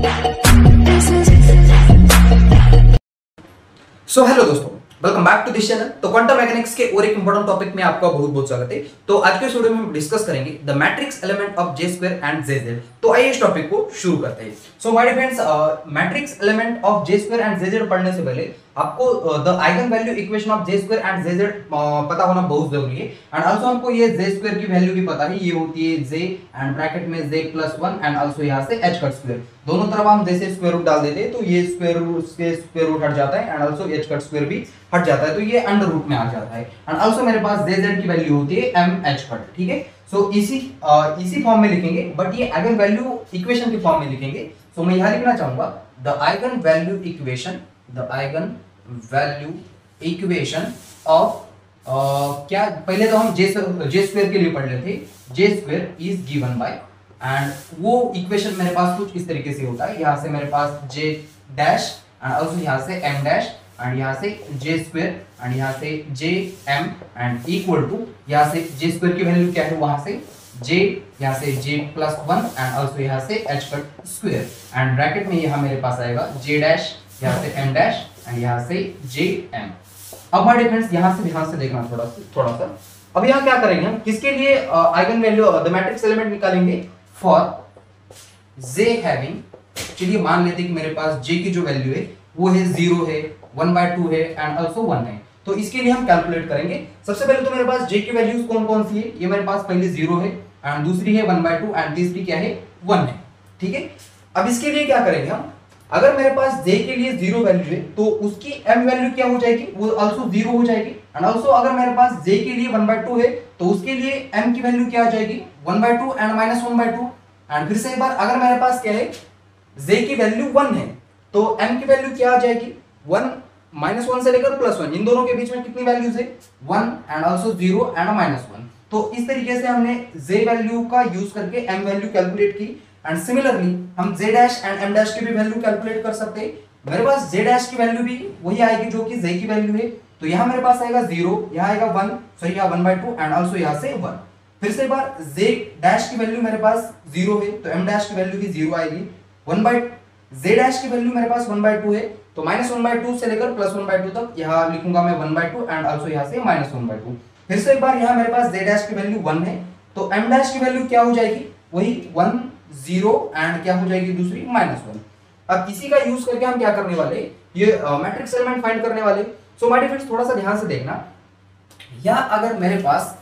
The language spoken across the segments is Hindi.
सो हेलो दोस्तों, welcome back to this channel. तो क्वांटम मैकेनिक्स के और एक इंपॉर्टेंट टॉपिक में आपका बहुत बहुत स्वागत है। तो आज के इस वीडियो में हम डिस्कस करेंगे the matrix element of J square and J Z. तो आइए इस टॉपिक को शुरू करते हैं। So my dear friends, matrix element of J square and J Z पढ़ने से पहले आपको the eigen value equation of J square and J Z पता होना बहुत जरूरी है। एंड आल्सो हमको ये जे स्क्वायर की वैल्यू भी पता है, ये होती है जे एंड ब्रैकेट में जे प्लस 1 एंड आल्सो यहाँ से h कट स्क्वायर। दोनों तरफ हम जैसे स्क्वायर रूट डाल देते हैं तो ये स्क्वायर रूट से स्क्वायर रूट हट जाता है and also h cut square भी हट जाता है, तो ये अंडर रूट में आ जाता है। एंड आल्सो मेरे पास जे जेड की वैल्यू होती है m h कट, ठीक है। सो इसी फॉर्म में लिखेंगे, बट ये आइगन वैल्यू इक्वेशन के फॉर्म में लिखेंगे। सो मैं यहाँ लिखना चाहूंगा the eigen value equation, the eigen value equation of क्या, पहले तो हम जे स्क्वायर के लिए पढ़ लेते हैं। J square is given bye, and वो इक्वेशन मेरे पास कुछ इस तरीके से होता है। यहाँ से मेरे पास जे डैश एंड आल्सो यहाँ से एम डैश एंड यहाँ से जे स्क्वायर एंड यहाँ से जे एम एंड इक्वल टू यहाँ से जे स्क्वायर की वैल्यू क्या है, वहां से जे, यहाँ से जे प्लस 1 एंड आल्सो यहाँ से H cut square and bracket में यहाँ मेरे पास आएगा जे डैश, यहाँ से एम डैश एंड यहाँ से जे एम। अब हमारे फ्रेंड्स यहाँ से देखना थोड़ा सा। अब यहाँ क्या करेंगे हम, किसके लिए eigen value the matrix element निकालेंगे फॉर जे हैविंग। चलिए मान लेते कि मेरे पास जे की जो वैल्यू है वो है 0 है, 1/2 है एंड आल्सो 1 है। तो इसके लिए हम कैलकुलेट करेंगे। सबसे पहले तो मेरे पास जे की वैल्यूज कौन कौन सी है, ये मेरे पास पहले 0 है एंड दूसरी है 1/2 एंड तीसरी क्या है 1 है, ठीक है। अब इसके लिए क्या करेंगे हम, अगर मेरे पास j के लिए 0 वैल्यू है तो उसकी m वैल्यू क्या हो जाएगी, वो आल्सो 0 हो जाएगी। एंड आल्सो अगर मेरे पास j के लिए 1/2 है तो उसके लिए m की वैल्यू क्या आ जाएगी 1/2 एंड -1/2। एंड फिर से एक बार, अगर मेरे पास क्या है j की वैल्यू 1 है तो m की वैल्यू क्या आ जाएगी 1 -1 से लेकर +1, इन दोनों के बीच में कितनी वैल्यूज है 1 एंड आल्सो 0 एंड -1। तो इस तरीके से हमने j वैल्यू का यूज करके m वैल्यू कैलकुलेट की। एंड सिमिलरली हम z dash and m dash की भी वैल्यू कैलकुलेट कर सकते हैं। मेरे पास z डैश की वैल्यू भी वही आएगी जो कि j की वैल्यू है। तो यहाँ मेरे पास आएगा 0, यहाँ आएगा 1, सॉरी यहाँ 1/2 एंड आल्सो यहाँ से 1। फिर से एक बार z डैश की वैल्यू मेरे पास 0 है तो m डैश की वैल्यू भी 0 आएगी। z डैश की वैल्यू मेरे पास 1/2 है तो -1/2 से लेकर +1/2 तक यहाँ लिखूंगा मैं 1/2 एंड आल्सो यहाँ से -1/2। फिर से एक बार यहाँ मेरे पास z डैश की वैल्यू 1 है तो m डैश की वैल्यू क्या हो जाएगी, वही 1 0 एंड क्या हो जाएगी दूसरी -1। अब इसी का यूज करके हम क्या करने वाले, ये मैट्रिक्स एलिमेंट फाइंड करने वाले। सो माय डियर फ्रेंड्स, थोड़ा सा ध्यान से देखना। या अगर मेरे पास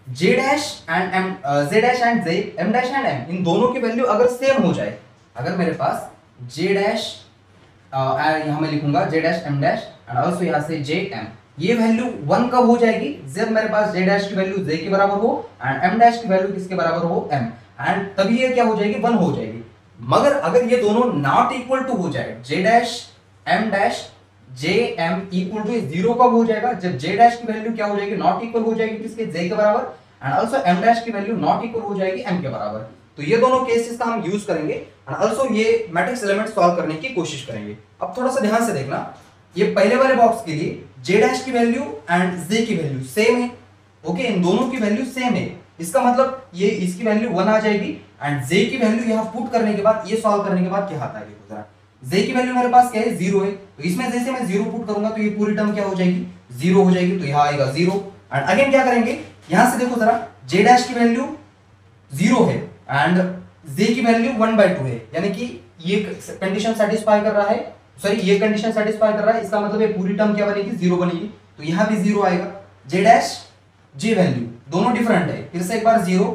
j dash and m, z dash and j, m dash and m, इन दोनों की वैल्यू अगर सेम हो जाए, अगर मेरे पास j डैश यहाँ मैं लिखूंगा j dash m dash and also यहाँ से j m, ये वैल्यू 1 कब हो जाएगी, जब मेरे पास j डैश की वैल्यू j के बराबर हो एंड m डैश की वैल्यू किसके बराबर हो m, एंड तभी ये क्या हो जाएगी 1 हो जाएगी। मगर अगर ये दोनों नॉट इक्वल टू हो जाए, j dash m dash j m equal to 0 कब हो जाएगा, जब j डैश की वैल्यू क्या हो जाएगी नॉट इक्वल हो जाएगी किसके j के बराबर एंड आल्सो m डैश की वैल्यू नॉट इक्वल हो जाएगी m के बराबर। तो ये दोनों केसेस का हम यूज करेंगे एंड आल्सो ये मैट्रिक्स एलिमेंट सॉल्व करने की कोशिश करेंगे। अब थोड़ा सा ध्यान से देखना, ये पहले वाले बॉक्स के लिए j डैश की वैल्यू एंड j की वैल्यू सेम है, ओके, इन दोनों की वैल्यू सेम है। इसका मतलब ये इसकी वैल्यू 1 आ जाएगी एंड j की वैल्यू यहाँ पुट करने के बाद, ये सॉल्व करने के बाद क्या आता है देखो जरा, j की वैल्यू मेरे पास क्या है 0 है तो इसमें जैसे मैं 0 पुट करूंगा तो ये पूरी टर्म क्या हो जाएगी 0 हो जाएगी, तो यहाँ आएगा 0। एंड अगेन क्या करेंगे, यहाँ से देखो जरा j डैश की वैल्यू 0 है एंड j की वैल्यू 1/2 है, यानी कि ये कंडीशन सेटिस्फाई कर रहा है, सॉरी ये कंडीशन सेटिस्फाई कर रहा है, इसका मतलब ये पूरी टर्म क्या बनेगी 0 बनेगी, तो यहाँ भी 0 आएगा। j डैश j वैल्यू दोनों डिफरेंट है, फिर से एक बार 0,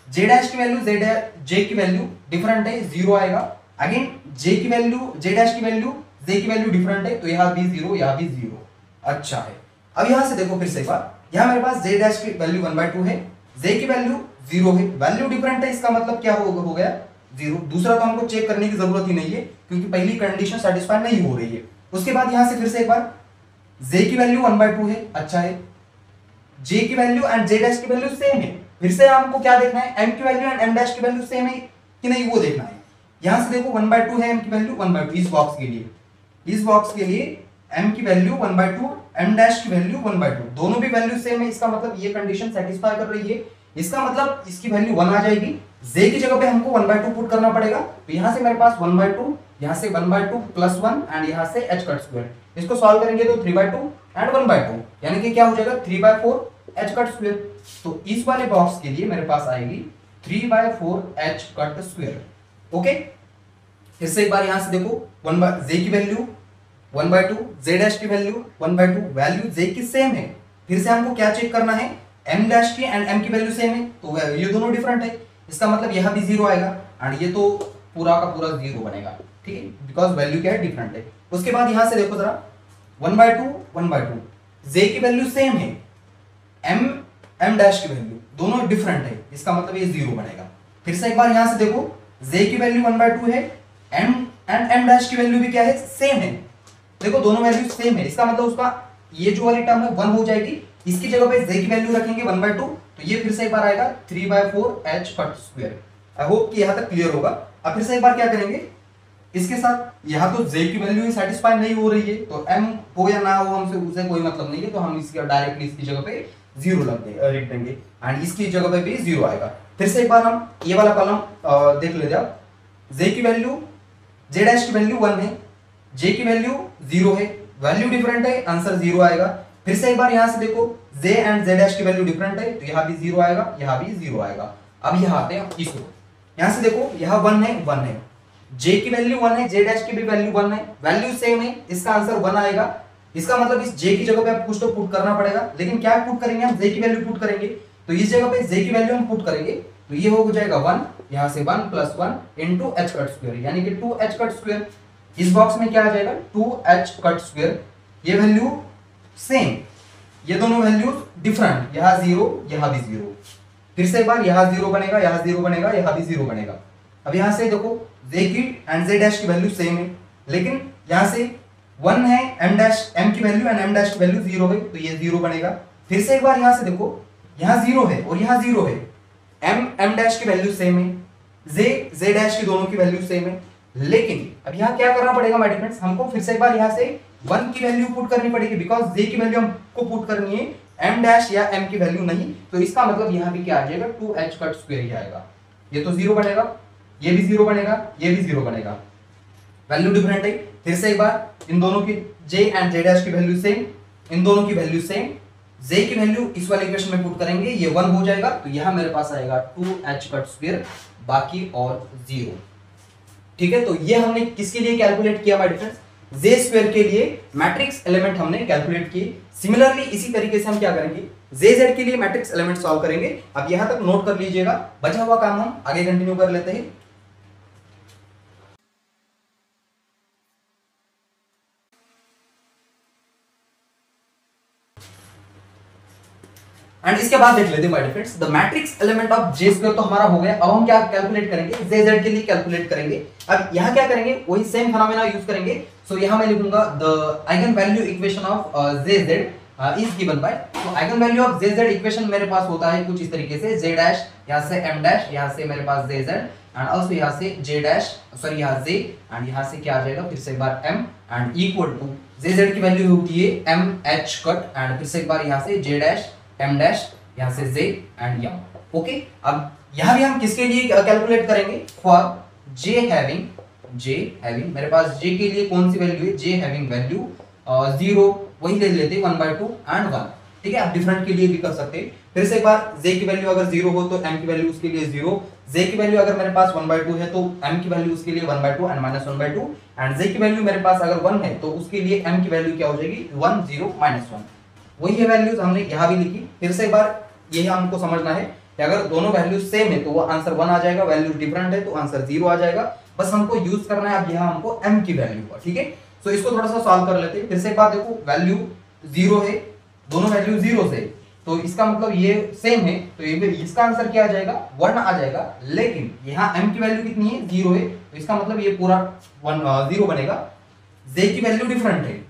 j डैश की वैल्यू j की वैल्यू डिफरेंट है 0 आएगा। अगेन j की वैल्यू j डैश की वैल्यू j की वैल्यू डिफरेंट है तो यहाँ भी 0 यहाँ भी 0। अच्छा है, अब यहाँ से देखो फिर से एक बार, यहाँ मेरे पास j डैश की वैल्यू 1/2 है, j की वैल्यू 0 है, वैल्यू डिफरेंट है, इसका मतलब क्या हो गया 0। दूसरा तो हमको चेक करने की जरूरत ही नहीं है क्योंकि पहली कंडीशन सेटिस्फाई नहीं हो रही है। उसके बाद यहाँ से फिर से एक बार j की वैल्यू 1/2 है, अच्छा है, j की वैल्यू एंड j डैश की वैल्यू सेम है, फिर से हमको क्या देखना है m की वैल्यू एंड m डैश की वैल्यू सेम है कि नहीं वो देखना है। यहाँ से देखो 1/2 है m की वैल्यू 1/2, इस बॉक्स के लिए, इस बॉक्स के लिए m की वैल्यू 1/2 m डैश की वैल्यू 1/2, दोनों भी वैल्यू सेम है, इसका मतलब ये कंडीशन सेटिस्फाई कर रही है। इसका मतलब इसकी वैल्यू 1 आ जाएगी, जे की जगह पे हमको 1/2 पुट करना पड़ेगा, तो यहां से मेरे पास 1/2, यहां से 1/2 प्लस 1 एंड यहां से h कट स्क्वायर। इसको सॉल्व करेंगे तो 3/2 एंड 1/2 यानी कि क्या हो जाएगा 3/4 h कट स्क्वायर। तो इस वाले बॉक्स के लिए मेरे पास आएगी 3/4 h कट स्क्वायर। ओके, इससे एक बार यहां से देखो जे की वैल्यू 1/2, z डैश की वैल्यू 1/2, वैल्यू जे की सेम है। फिर से हमको क्या चेक करना है, m डैश की एंड m की वैल्यू सेम है, तो ये दोनों डिफरेंट है, इसका मतलब यहां भी 0 आएगा एंड ये तो पूरा का पूरा 0 बनेगा, ठीक है, बिकॉज वैल्यू क्या है डिफरेंट है। उसके बाद यहां से देखो जरा 1/2 1/2, जे की वैल्यू सेम है, m डैश की वैल्यू दोनों डिफरेंट है, इसका मतलब ये 0 बनेगा। फिर से एक बार यहां से देखो जे की वैल्यू 1/2 है, m एंड m डैश की वैल्यू भी क्या है सेम है, देखो दोनों वैल्यू सेम है, इसका मतलब उसका ये जो वाली टर्म है 1 हो जाएगी, इसकी जगह पे z की वैल्यू रखेंगे 1/2, तो ये फिर से एक बार आएगा 3/4 h cut square. I hope कि यहां तक क्लियर होगा। अब फिर से एक बार क्या करेंगे, इसके साथ यहां तो z की वैल्यू सेटिस्फाई नहीं हो रही है, तो m हो या ना हो हमसे उसे कोई मतलब नहीं है, तो हम इसकी डायरेक्टली इसकी जगह पे 0 लिख देंगे एंड इसकी जगह पे भी 0 आएगा। फिर से एक बार हम ये वाला कॉलम देख लेते हैं, z की वैल्यू z डैश की वैल्यू 1 है, j की वैल्यू 0 है, वैल्यू डिफरेंट है, आंसर 0 आएगा। फिर से एक बार यहां से देखो j एंड z डैश की वैल्यू डिफरेंट है, तो यहां भी 0 आएगा, यहां भी 0 आएगा। अब यहां आते हैं इसको, यहां से देखो यहां 1 है 1 है, j की वैल्यू 1 है, j डैश की भी वैल्यू 1 है, वैल्यू सेम है, इसका आंसर 1 आएगा। इसका मतलब इस j की जगह पे आप कुछ तो पुट करना पड़ेगा, लेकिन क्या पुट करेंगे हम, j की वैल्यू पुट करेंगे, तो इस जगह पे j की वैल्यू हम पुट करेंगे, तो ये हो जाएगा 1, यहां से 1 plus 1 into h cut square यानी कि 2h कट स्क्वायर। इस बॉक्स में क्या आ जाएगा 2h कट स्क्वायर, ये वैल्यू सेम, ये दोनों वैल्यू डिफरेंट, यहां 0 यहां भी 0। फिर से एक बार यहां 0 बनेगा, यहां 0 बनेगा, यहां भी 0 बनेगा। अब यहां से देखो j की एंड z डैश की वैल्यू सेम है, लेकिन यहां से 1 है m डैश, m की वैल्यू एंड m डैश की वैल्यू 0 है, तो ये 0 बनेगा। फिर से एक बार यहां से देखो यहां 0 है और यहां 0 है, m डैश की वैल्यू सेम है, z डैश की दोनों की वैल्यू सेम है, लेकिन अब यहां क्या करना पड़ेगा माय डियर फ्रेंड्स, हमको फिर से एक बार यहां से 1 की वैल्यू पुट करनी पड़ेगी, बिकॉज j की वैल्यू हमको पुट करनी है, m डैश या m की वैल्यू नहीं, तो इसका मतलब यहां भी क्या आ जाएगा 2h कट स्क्वायर ही आएगा। ये तो 0 बनेगा, ये भी 0 बनेगा, ये भी 0 बनेगा, वैल्यू डिफरेंट है। फिर से एक बार इन दोनों की j एंड z डैश की वैल्यू सेम, इन दोनों की वैल्यू सेम, j की वैल्यू इस वाले इक्वेशन में पुट करेंगे, ये 1 हो जाएगा, तो यहां मेरे पास आएगा 2h कट स्क्वायर, बाकी और 0। ठीक है, तो ये हमने किसके लिए कैलकुलेट किया my dear friends, J square के लिए मैट्रिक्स एलिमेंट हमने कैलकुलेट किए। सिमिलरली इसी तरीके से हम क्या करेंगे, जे जेड के लिए मैट्रिक्स एलिमेंट सॉल्व करेंगे। अब यहां तक नोट कर लीजिएगा, बचा हुआ काम हम आगे कंटिन्यू कर लेते हैं। एंड इसके बाद देख लेते हैं my dear friends, the matrix element of J square तो हमारा हो गया। अब हम क्या कैलकुलेट करेंगे, जे जेड के लिए कैलकुलेट करेंगे। अब यहां क्या करेंगे, वही सेम फिनोमेना यूज करेंगे। सो यहां मैं लिखूंगा the eigen value equation of J Z is given by, तो eigen value of J Z equation मेरे पास होता है कुछ इस तरीके से, जे डैश यहां से m डैश, यहां से मेरे पास जे जेड एंड आल्सो यहां से जे डैश, सॉरी यहां जे एंड यहां से क्या आ जाएगा, फिर से एक बार m and equal to J Z की वैल्यू होती है m h कट एंड फिर से एक बार यहां से जे डैश m डैश, यहां से j एंड m। ओके, अब यहां भी हम किसके लिए कैलकुलेट करेंगे, फॉर j हैविंग मेरे पास j के लिए कौन सी वैल्यू है, j हैविंग वैल्यू 0, वही ले लेते हैं 1/2 एंड 1। ठीक है, आप डिफरेंट के लिए भी कर सकते हैं। फिर से एक बार j की वैल्यू अगर 0 हो तो m की वैल्यू उसके लिए 0, j की वैल्यू अगर मेरे पास 1/2 है तो m की वैल्यू उसके लिए 1/2 एंड -1/2 एंड j की वैल्यू मेरे पास अगर 1 है तो उसके लिए m की वैल्यू क्या हो जाएगी 1 0 -1। वही है वैल्यूज हमने यहां भी लिखी। फिर से एक बार यही हमको समझना है कि अगर दोनों वैल्यू सेम है तो वो आंसर 1 आ जाएगा, वैल्यू डिफरेंट है तो आंसर 0 आ जाएगा। बस हमको यूज करना है अब यहाँ हमको m की वैल्यू का। ठीक है, सो इसको थोड़ा सा सॉल्व कर लेते हैं। फिर से एक बात देखो, वैल्यू 0 है, दोनों वैल्यू 0 से, तो इसका मतलब ये सेम है, तो ये इसका आंसर क्या आ जाएगा 1 आ जाएगा। लेकिन यहाँ m की वैल्यू कितनी है 0 है, तो इसका मतलब ये पूरा 0 बनेगा। j की वैल्यू डिफरेंट है,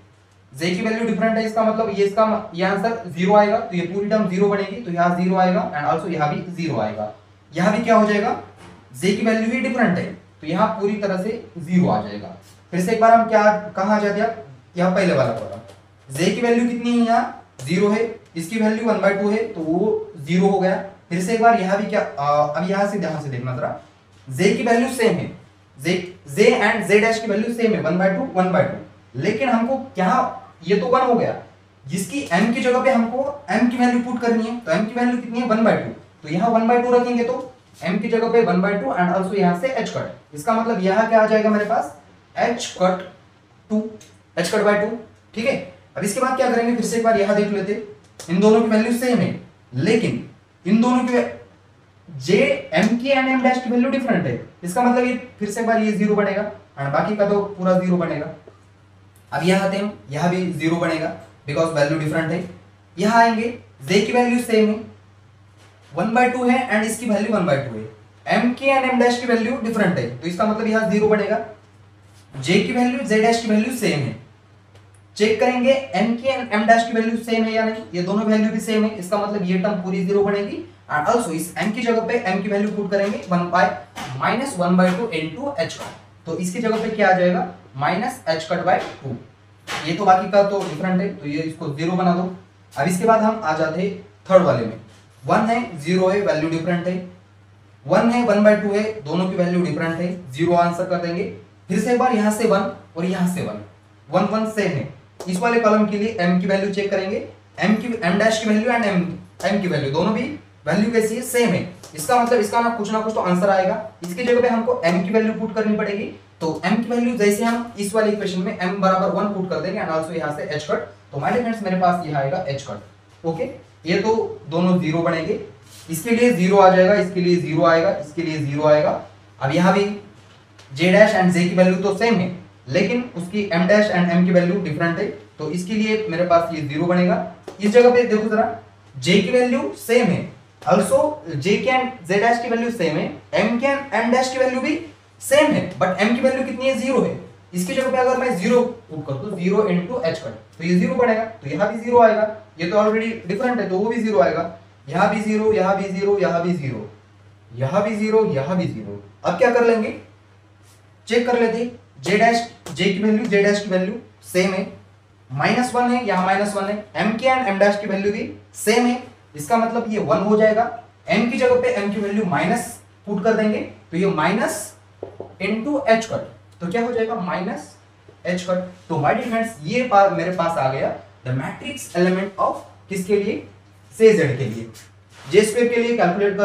j की वैल्यू डिफरेंट है, इसका मतलब ये आंसर 0 आएगा, तो ये पूरी टर्म 0 बनेगी, तो यहाँ 0 आएगा एंड आल्सो यहाँ भी 0 आएगा। यहाँ भी क्या हो जाएगा, j की वैल्यू ही डिफरेंट है, तो यहाँ पूरी तरह से 0 आ जाएगा। फिर से एक बार हम क्या कहाँ आ जाते हैं, यहाँ पहले वाला कॉलम, j की वैल्यू कितनी है यहाँ 0 है, इसकी वैल्यू 1/2 है, तो वो 0 हो गया। फिर से एक बार यहाँ भी क्या अब यहाँ से देखना जरा, जे की वैल्यू सेम है, जे एंड जे डैश की वैल्यू सेम है 1/2 लेकिन हमको क्या, ये तो 1 हो गया, जिसकी m की जगह पे हमको m की वैल्यू पुट करनी है, तो m की वैल्यू कितनी है 1/2, तो यहाँ 1/2 रखेंगे तो m की जगह पे 1/2 एंड ऑल्सो यहाँ से h कट, इसका मतलब यहाँ क्या आ जाएगा मेरे पास h कट 2 ठीक है। अब इसके बाद क्या करेंगे, फिर से एक बार यहाँ देख लेते, इन दोनों की वैल्यू सेम है लेकिन इन दोनों की जे एम की एंड एम डैश की वैल्यू डिफरेंट है, इसका मतलब ये फिर से एक बार ये 0 बनेगा एंड बाकी का तो पूरा 0 बनेगा। अब यहाँ आते हैं, यहाँ भी 0 बनेगा बिकॉज वैल्यू डिफरेंट है। यहाँ आएंगे, जे की वैल्यू सेम है 1/2 है एंड इसकी वैल्यू 1/2 है, एम की एंड एम डैश की वैल्यू डिफरेंट है, तो इसका मतलब यहाँ 0 बनेगा। जे की वैल्यू जे डैश की वैल्यू सेम है, चेक करेंगे एम की एंड एम डैश की वैल्यू सेम है या नहीं, ये दोनों वैल्यू भी सेम है, इसका मतलब ये टर्म पूरी 0 बनेगी एंड आल्सो इस m की जगह पे m की वैल्यू पुट करेंगे 1/2 इनटू h कट, तो इसकी जगह पे क्या आ जाएगा -h/2, ये तो बाकी का तो डिफरेंट है तो ये इसको 0 बना दो। अब इसके बाद हम आ जाते हैं थर्ड वाले में, 1 है 0 है वैल्यू डिफरेंट है, 1 है 1/2 है दोनों की वैल्यू डिफरेंट है, 0 आंसर कर देंगे। फिर से एक बार यहाँ से 1 और यहाँ से 1 1 सेम है, इस वाले कॉलम के लिए m की वैल्यू चेक करेंगे, m डैश की वैल्यू एंड m की वैल्यू दोनों भी वैल्यू कैसी है सेम है, इसका मतलब इसका ना कुछ तो आंसर आएगा। इसकी जगह पे हमको m की वैल्यू पुट करनी पड़ेगी, तो m की वैल्यू जैसे हम इस वाले इक्वेशन में m बराबर 1 पुट कर देंगे एंड आल्सो यहाँ से h कट, तो माय डियर फ्रेंड्स मेरे पास ये आएगा h कट। ओके, ये तो दोनों 0 बनेंगे, इसके लिए 0 आ जाएगा, इसके लिए 0 आएगा, इसके लिए 0 आएगा। अब यहाँ भी j डैश एंड j की वैल्यू तो सेम है लेकिन उसकी m डैश एंड m की वैल्यू डिफरेंट है, तो इसके लिए मेरे पास ये 0 बनेगा। इस जगह पे देखो जरा, j की वैल्यू सेम है, ऑल्सो j की एंड z डैश की वैल्यू सेम है, m की एंड m डैश की वैल्यू भी सेम है, बट m की वैल्यू कितनी है 0 है, इसकी जगह पे अगर मैं 0 पुट कर दूं 0 इनटू h कट, तो ये 0 बनेगा, तो यहाँ भी 0 आएगा, ये तो ऑलरेडी डिफरेंट है तो वो भी 0 आएगा, यहाँ भी 0, यहाँ भी 0, यहाँ भी 0, यहाँ भी 0, यहाँ भी 0। अब क्या कर लेंगे, चेक कर लेते, j की वैल्यू j डैश की वैल्यू सेम है, -1 है, यहाँ -1 है, m की एंड m डैश की वैल्यू भी सेम है, इसका मतलब ये 1 हो जाएगा, m की जगह पे m की वैल्यू माइनस पुट कर देंगे, तो ये माइनस इनटू h कट, तो क्या हो जाएगा -h कट। तो माय डियर फ्रेंड्स ये मेरे पास आ गया द मैट्रिक्स एलिमेंट ऑफ किसके लिए, से z के लिए, j स्क्वायर के लिए कैलकुलेट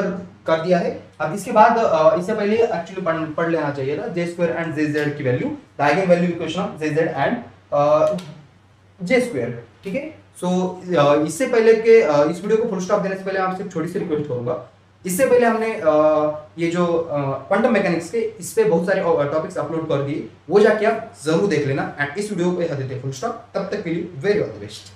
कर दिया है। अब इसके बाद इससे पहले एक्चुअली पढ़ लेना चाहिए था j स्क्वायर एंड jz की value, the eigen value equation of jz and j square, ठीक है। सो इससे पहले के इस वीडियो को फुल स्टॉप देने से पहले आपसे छोटी सी रिक्वेस्ट करूंगा, इससे पहले हमने ये जो क्वांटम मैकेनिक्स के इस पे बहुत सारे टॉपिक्स अपलोड कर दिए, वो जाके आप जरूर देख लेना एंड इस वीडियो पे देते फुल स्टॉप। तब तक के लिए वेरी ऑल द बेस्ट।